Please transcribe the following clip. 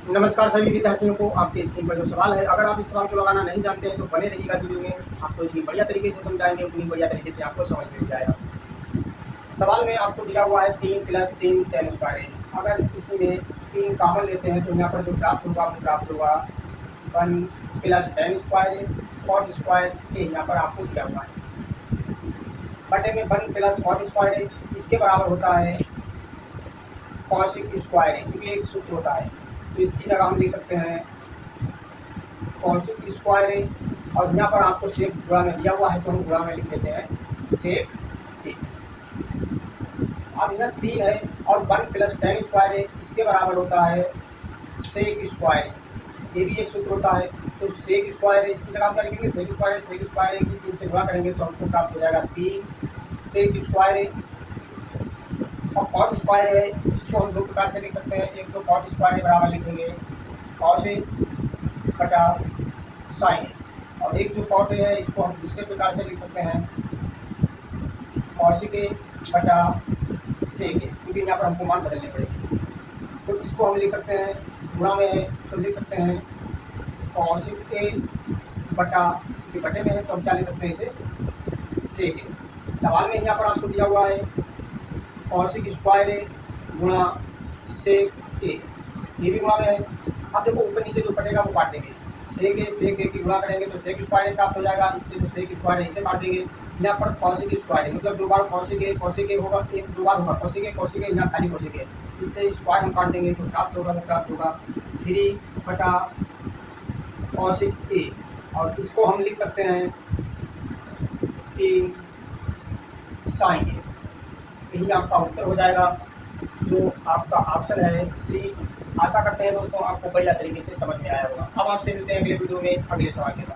नमस्कार सभी विद्यार्थियों को। आपके स्क्रीन पर जो सवाल है, अगर आप इस सवाल को लगाना नहीं जानते हैं तो बने रहिएगा वीडियो में। आपको इतनी बढ़िया तरीके से समझाएंगे, उतनी बढ़िया तरीके से आपको समझ में जाएगा। सवाल में आपको दिया हुआ है 3 + 3 tan स्क्वायर है। अगर इसमें 3 कॉमन लेते हैं तो यहाँ पर जो प्राप्त होगा वो प्राप्त होगा 1 + tan स्क्वायर cot स्क्वायर के यहाँ पर आपको दिया हुआ है। बटे में 1 + cot स्क्वायर है, इसके बराबर होता है cos स्क्वायर है, क्योंकि एक सूत्र होता है। तो इसकी जगह हम लिख सकते हैं cos स्क्वायर है, और यहाँ पर आपको सेक गुणा में दिया हुआ है तो हम गुणा में लिख देते हैं सेक 3। अब यहाँ 3 है और 1 + tan स्क्वायर है, इसके बराबर होता है सेक स्क्वायर। ये भी एक सूत्र होता है, तो सेक स्क्वायर है, इसकी जगह हम क्या लिखेंगे सेक स्क्वायर है। सेक स्क्वायर है कि 3 से गुणा करेंगे तो हमको प्राप्त हो जाएगा 3 सेक स्क्वायर है। और कॉट स्क्वायर है, इसको हम दो प्रकार से लिख सकते हैं। एक तो कॉट स्क्वायर के बराबर लिखेंगे कॉस ए बटा साइन ए, और एक जो कॉट है इसको हम दूसरे प्रकार से लिख सकते हैं कॉसिक ए बटा सेक ए, क्योंकि यहाँ पर हमको मान बदलने पड़ेंगे। तो इसको हम लिख सकते हैं गुणा में है तो लिख सकते हैं कॉसिक ए बटा, क्योंकि बटे में है तो हम क्या लिख सकते हैं इसे सेक ए। सवाल में यहाँ पर आपको दिया हुआ है कॉसिक स्क्वायर है गुणा सेक ए, ये भी गुणा में है। अब देखो ऊपर नीचे जो कटेगा वो काट देंगे। सेक ए की गुणा करेंगे तो सेक स्क्वायर प्राप्त हो जाएगा, इससे जो सेक स्क्वायर है इसे काट देंगे। यहाँ पर कॉसिक स्क्वायर है, मतलब दो बार कॉसिक ए होगा, एक दो बार होगा कॉसिक ए, यहाँ खाली कॉसिक ए, इससे स्क्वायर हम काट देंगे तो प्राप्त होगा 3 बटा कॉसिक ए, और इसको हम लिख सकते हैं 3 साइन ए। यही आपका उत्तर हो जाएगा, जो आपका ऑप्शन है सी। आशा करते हैं दोस्तों आपको बढ़िया तरीके से समझ में आया होगा। अब आपसे मिलते हैं अगले वीडियो में अगले सवाल के साथ।